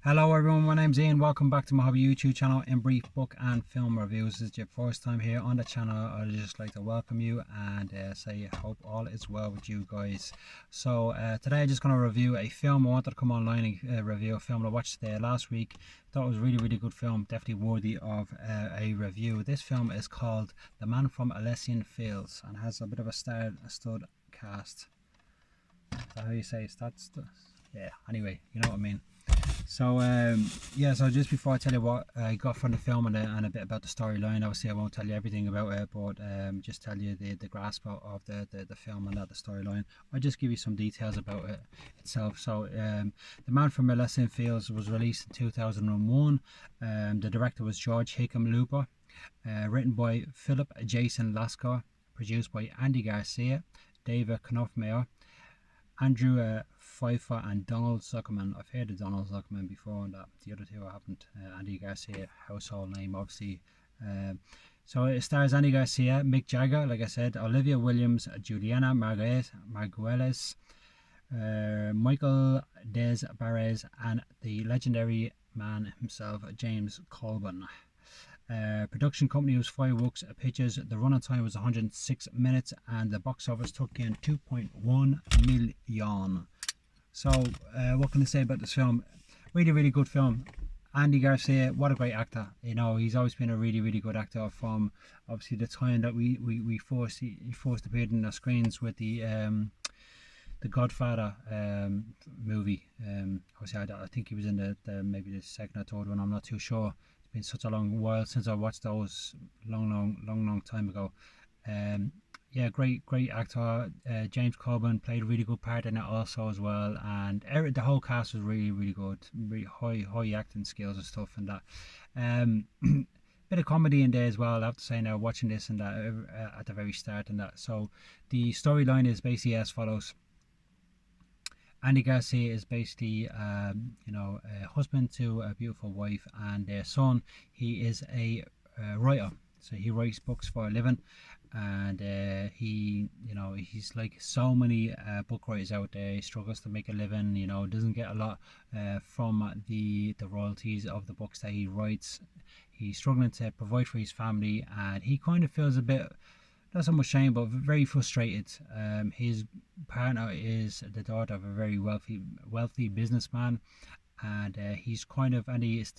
Hello everyone, my name's Ian. Welcome back to my hobby YouTube channel, In Brief Book and Film Reviews. This is your first time here on the channel. I'd just like to welcome you and say I hope all is well with you guys. So today I'm just going to review a film. I wanted to come online and review a film I watched last week. Thought it was a really good film, definitely worthy of a review. This film is called The Man from Elysian Fields and has a bit of a stud cast. Is that how you say stats? Yeah, anyway, you know what I mean. So so just before I tell you what I got from the film and a bit about the storyline, obviously I won't tell you everything about it, but just tell you the grasp of the film and the storyline. I'll just give you some details about it itself. So The Man from Elysian Fields was released in 2001. The director was George Hickenlooper, written by Phillip, Jayson, Lasker, produced by Andy García, David Kronemeyer, Andrew Pfeffer and Donald Zuckerman. I've heard of Donald Zuckerman before, and the other two I haven't. Andy García, household name obviously. So it stars Andy García, Mick Jagger, like I said, Olivia Williams, Julianna Margulies, Michael Des Barres, and the legendary man himself, James Coburn. Production company was Fireworks Pictures. The running time was 106 minutes and the box office took in 2.1 million. So what can I say about this film? Really good film. Andy García, what a great actor. You know, he's always been a really good actor from obviously the time that he first appeared in the screens with the Godfather movie. Obviously I think he was in the maybe the second or third one, I'm not too sure. It's been such a long while since I watched those, long time ago. Yeah, great actor. James Coburn played a really good part in it also as well, and the whole cast was really good, really high acting skills and stuff, and that bit of comedy in there as well, I have to say now, watching this and that at the very start and that. So the storyline is basically as follows. Andy García is basically, a husband to a beautiful wife and their son. He is a writer, so he writes books for a living, and he's like so many book writers out there. He struggles to make a living. Doesn't get a lot from the royalties of the books that he writes. He's struggling to provide for his family, and he kind of feels a bit, not so much shame, but very frustrated. His partner is the daughter of a very wealthy businessman, and he is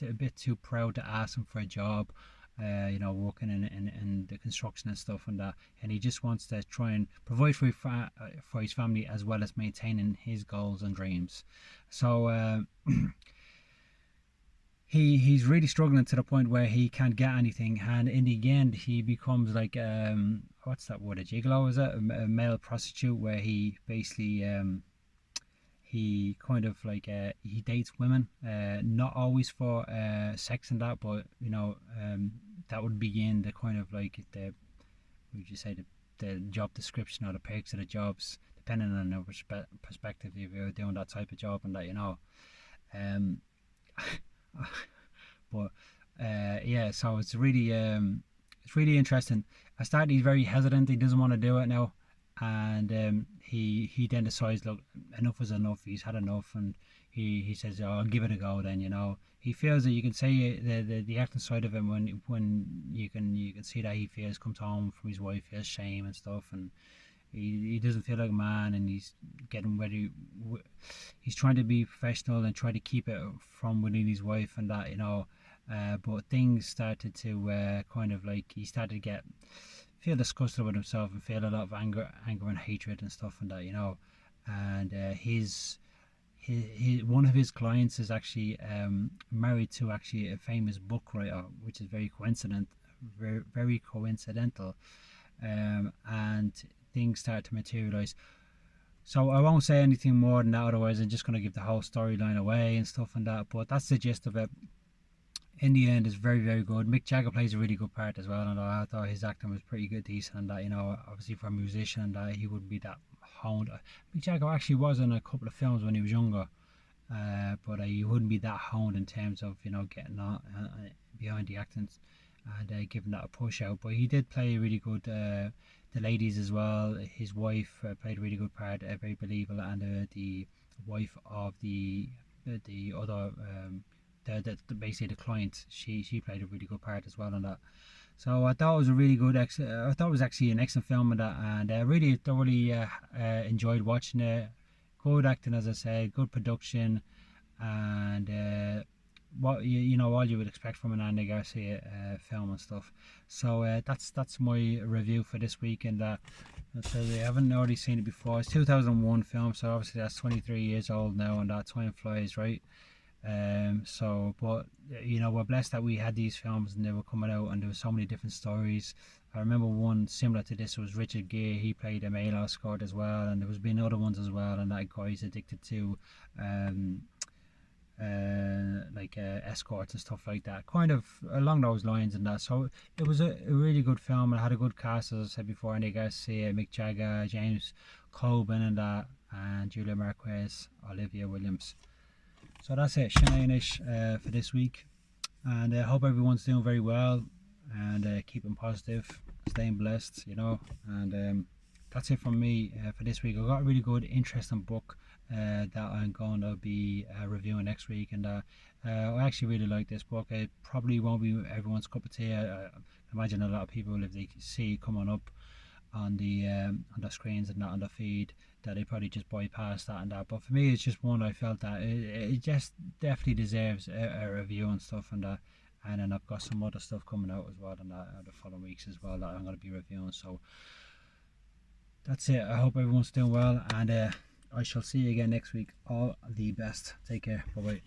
a bit too proud to ask him for a job, working in the construction and stuff and that, and he just wants to try and provide for his family as well as maintaining his goals and dreams. So he's really struggling to the point where he can't get anything, and in the end he becomes like what's that word, a gigolo, is it, a male prostitute, where he basically he kind of like he dates women, not always for sex and that, but that would begin the kind of like would you say the job description or the perks of the jobs, depending on the perspective, if you're doing that type of job and that, but yeah, so it's really interesting. I started, he's very hesitant, he doesn't want to do it now, and he then decides, look, enough is enough, he's had enough, and he says, oh, I'll give it a go then. He feels that, you can say the acting side of him, when you can see that he comes home from his wife, feels shame and stuff, and he doesn't feel like a man, and he's getting ready. He's trying to be professional and try to keep it from within his wife and that, but things started to kind of like, he started to feel disgusted with himself and feel a lot of anger and hatred and stuff and that, and his one of his clients is actually married to actually a famous book writer, which is very coincidental, and things start to materialize. So I won't say anything more than that, otherwise I'm just going to give the whole storyline away and stuff and that, but that's the gist of it. In the end, it's very good. Mick Jagger plays a really good part as well, and I thought his acting was pretty good, decent, and that, obviously for a musician, that he wouldn't be that honed. Mick Jagger actually was in a couple of films when he was younger, but he wouldn't be that honed in terms of getting on behind the acting and giving that a push out. But he did play really good. The ladies as well. His wife played a really good part, very believable, and the wife of the the other basically the client, she played a really good part as well in that. So I thought it was a really good. I thought it was actually an excellent film in that, and I really thoroughly enjoyed watching it. Good acting, as I said, good production, and what you know all you would expect from an Andy Garcia film and stuff. So that's my review for this week, and so they haven't already seen it before. It's 2001 film, so obviously that's 23 years old now, and that time flies, right? So, but we're blessed that we had these films and they were coming out, and there were so many different stories. I remember one similar to this was Richard Gere. He played a male escort as well, and there was been other ones as well. And that guy's addicted to escorts and stuff like that, kind of along those lines and that. So it was a really good film. It had a good cast, as I said before. And you guys see Mick Jagger, James Coburn, and that, and Julianna Margulies, Olivia Williams. So that's it, Shane-ish for this week, and I hope everyone's doing very well and keeping positive, staying blessed, and that's it from me for this week. I've got a really good, interesting book that I'm going to be reviewing next week, and I actually really like this book. It probably won't be everyone's cup of tea. I imagine a lot of people, if they see it coming up on the screens and not on the feed, that they probably just bypass that and that. But for me, it's just one I felt that it just definitely deserves a review and stuff and that. And then I've got some other stuff coming out as well in the following weeks as well that I'm going to be reviewing. So that's it. I hope everyone's doing well, and I shall see you again next week. All the best. Take care. Bye bye.